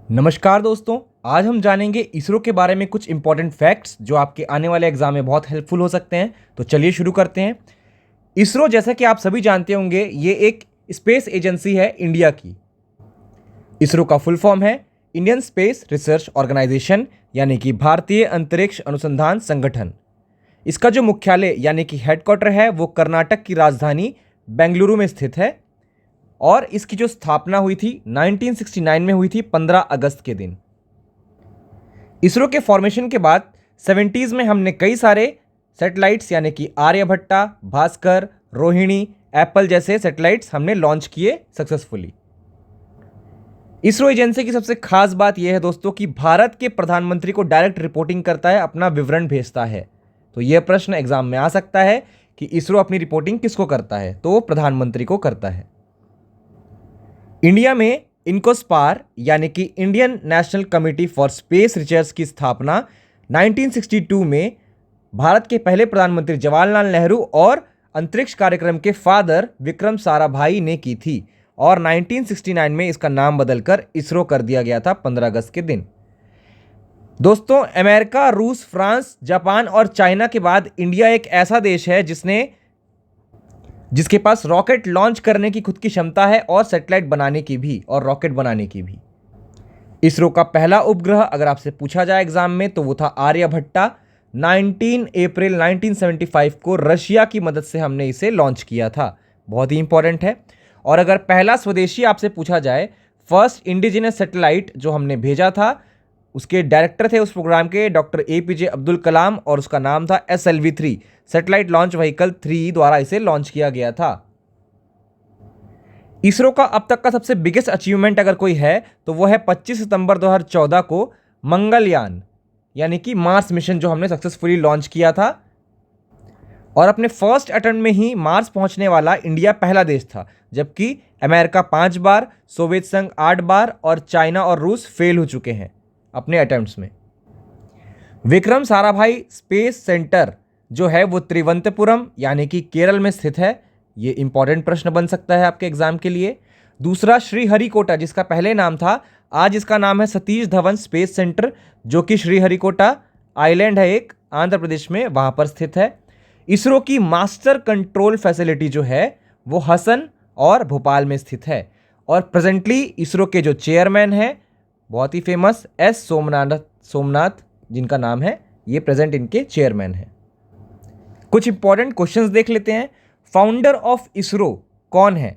नमस्कार दोस्तों, आज हम जानेंगे इसरो के बारे में कुछ इंपॉर्टेंट फैक्ट्स जो आपके आने वाले एग्जाम में बहुत हेल्पफुल हो सकते हैं। तो चलिए शुरू करते हैं। इसरो, जैसा कि आप सभी जानते होंगे, ये एक स्पेस एजेंसी है इंडिया की। इसरो का फुल फॉर्म है इंडियन स्पेस रिसर्च ऑर्गेनाइजेशन, यानी कि भारतीय अंतरिक्ष अनुसंधान संगठन। इसका जो मुख्यालय यानी कि हेडक्वार्टर है वो कर्नाटक की राजधानी बेंगलुरु में स्थित है और इसकी जो स्थापना हुई थी 1969 में हुई थी 15 अगस्त के दिन। इसरो के फॉर्मेशन के बाद 70s में हमने कई सारे सैटेलाइट्स यानी कि आर्यभट्टा, भास्कर, रोहिणी, एप्पल जैसे सैटेलाइट्स हमने लॉन्च किए सक्सेसफुली। इसरो एजेंसी की सबसे खास बात यह है दोस्तों कि भारत के प्रधानमंत्री को डायरेक्ट रिपोर्टिंग करता है, अपना विवरण भेजता है। तो यह प्रश्न एग्जाम में आ सकता है कि इसरो अपनी रिपोर्टिंग किसको करता है, तो वो प्रधानमंत्री को करता है। इंडिया में इनकोस्पार यानी कि Indian national committee for space research की स्थापना 1962 में भारत के पहले प्रधानमंत्री जवाहरलाल नेहरू और अंतरिक्ष कार्यक्रम के फादर विक्रम साराभाई ने की थी और 1969 में इसका नाम बदलकर इसरो कर दिया गया था 15 अगस्त के दिन। दोस्तों, अमेरिका, रूस, फ्रांस, जापान और चाइना के बाद इंडिया एक ऐसा देश है जिसके पास रॉकेट लॉन्च करने की खुद की क्षमता है और सैटेलाइट बनाने की भी और रॉकेट बनाने की भी। इसरो का पहला उपग्रह अगर आपसे पूछा जाए एग्जाम में तो वो था आर्यभट्टा। 19 अप्रैल 1975 को रशिया की मदद से हमने इसे लॉन्च किया था, बहुत ही इंपॉर्टेंट है। और अगर पहला स्वदेशी आपसे पूछा जाए, फर्स्ट इंडिजिनस सैटेलाइट जो हमने भेजा था, उसके डायरेक्टर थे उस प्रोग्राम के डॉक्टर APJ अब्दुल कलाम और उसका नाम था SLV-3, सैटेलाइट लॉन्च व्हीकल 3 द्वारा इसे लॉन्च किया गया था। इसरो का अब तक का सबसे बिगेस्ट अचीवमेंट अगर कोई है तो वो है 25 सितंबर 2014 को मंगलयान यानी कि मार्स मिशन जो हमने सक्सेसफुली लॉन्च किया था। और अपने फर्स्ट अटेम्प्ट में ही मार्स पहुंचने वाला इंडिया पहला देश था, जबकि अमेरिका 5 बार, सोवियत संघ 8 बार और चाइना और रूस फेल हो चुके हैं अपने अटेम्प्ट्स में। विक्रम साराभाई स्पेस सेंटर जो है वो त्रिवंतपुरम यानी कि केरल में स्थित है। ये इंपॉर्टेंट प्रश्न बन सकता है आपके एग्जाम के लिए। दूसरा, श्रीहरिकोटा जिसका पहले नाम था, आज इसका नाम है सतीश धवन स्पेस सेंटर, जो कि श्रीहरिकोटा आइलैंड है एक आंध्र प्रदेश में, वहां पर स्थित है। इसरो की मास्टर कंट्रोल फैसिलिटी जो है वो हसन और भोपाल में स्थित है। और प्रेजेंटली इसरो के जो चेयरमैन हैं, बहुत ही फेमस S सोमनाथ जिनका नाम है, ये प्रेजेंट इनके चेयरमैन हैं। कुछ इंपॉर्टेंट क्वेश्चंस देख लेते हैं। फाउंडर ऑफ इसरो कौन है?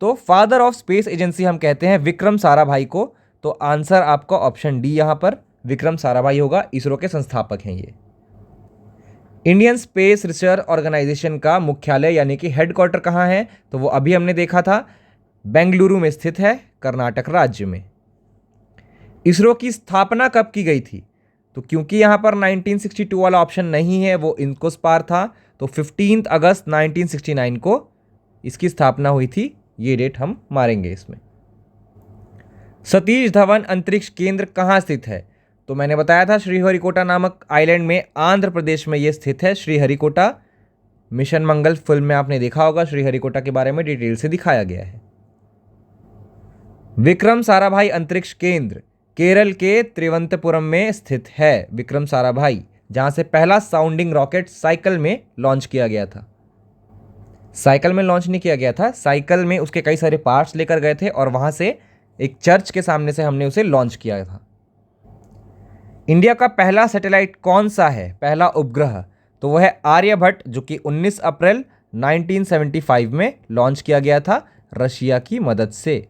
तो फादर ऑफ स्पेस एजेंसी हम कहते हैं विक्रम साराभाई को। तो आंसर आपका ऑप्शन डी यहां पर विक्रम साराभाई होगा, इसरो के संस्थापक हैं ये। इंडियन स्पेस रिसर्च ऑर्गेनाइजेशन का मुख्यालय यानी कि हेडक्वार्टर कहाँ है? तो वो अभी हमने देखा था, बेंगलुरु में स्थित है, कर्नाटक राज्य में। इसरो की स्थापना कब की गई थी? तो क्योंकि यहाँ पर 1962 वाला ऑप्शन नहीं है, वो इनकोस्पार था, तो 15 अगस्त 1969 को इसकी स्थापना हुई थी। ये डेट हम मारेंगे इसमें। सतीश धवन अंतरिक्ष केंद्र कहाँ स्थित है? तो मैंने बताया था श्रीहरिकोटा नामक आइलैंड में, आंध्र प्रदेश में ये स्थित है श्रीहरिकोटा। मिशन मंगल फिल्म में आपने देखा होगा, श्रीहरिकोटा के बारे में डिटेल से दिखाया गया है। विक्रम साराभाई अंतरिक्ष केंद्र केरल के त्रिवंतपुरम में स्थित है। विक्रम साराभाई, जहां से पहला साउंडिंग रॉकेट साइकिल में लॉन्च किया गया था। साइकिल में लॉन्च नहीं किया गया था, साइकिल में उसके कई सारे पार्ट्स लेकर गए थे और वहां से एक चर्च के सामने से हमने उसे लॉन्च किया था। इंडिया का पहला सैटेलाइट कौन सा है, पहला उपग्रह? तो वह है आर्यभट्ट, जो कि 19 अप्रैल 1975 में लॉन्च किया गया था रशिया की मदद से।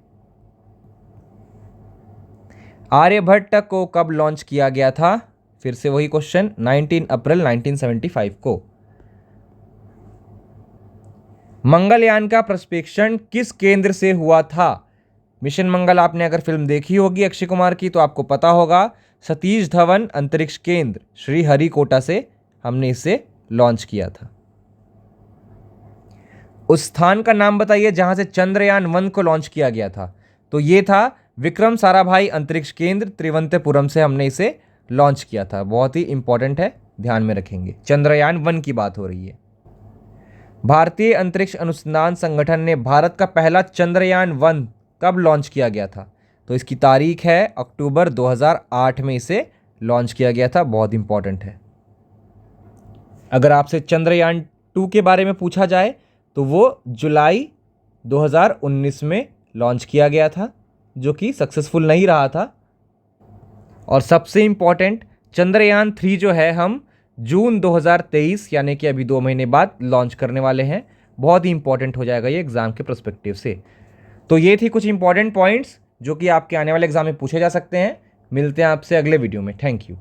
आर्यभट्ट को कब लॉन्च किया गया था? फिर से वही क्वेश्चन, 19 अप्रैल 1975 को। मंगलयान का प्रक्षेपण किस केंद्र से हुआ था? मिशन मंगल आपने अगर फिल्म देखी होगी अक्षय कुमार की तो आपको पता होगा, सतीश धवन अंतरिक्ष केंद्र श्रीहरिकोटा से हमने इसे लॉन्च किया था। उस स्थान का नाम बताइए जहां से चंद्रयान-1 को लॉन्च किया गया था। तो ये था विक्रम साराभाई अंतरिक्ष केंद्र, त्रिवंतपुरम से हमने इसे लॉन्च किया था। बहुत ही इंपॉर्टेंट है, ध्यान में रखेंगे। चंद्रयान-1 की बात हो रही है। भारतीय अंतरिक्ष अनुसंधान संगठन ने भारत का पहला चंद्रयान-1 कब लॉन्च किया गया था? तो इसकी तारीख है अक्टूबर 2008 में इसे लॉन्च किया गया था, बहुत इंपॉर्टेंट है। अगर आपसे चंद्रयान 2 के बारे में पूछा जाए तो वो जुलाई 2019 में लॉन्च किया गया था, जो कि सक्सेसफुल नहीं रहा था। और सबसे इम्पॉर्टेंट, चंद्रयान 3 जो है हम जून 2023 यानी कि अभी 2 महीने बाद लॉन्च करने वाले हैं। बहुत ही इंपॉर्टेंट हो जाएगा ये एग्ज़ाम के पर्सपेक्टिव से। तो ये थी कुछ इंपॉर्टेंट पॉइंट्स जो कि आपके आने वाले एग्ज़ाम में पूछे जा सकते हैं। मिलते हैं आपसे अगले वीडियो में। Thank you.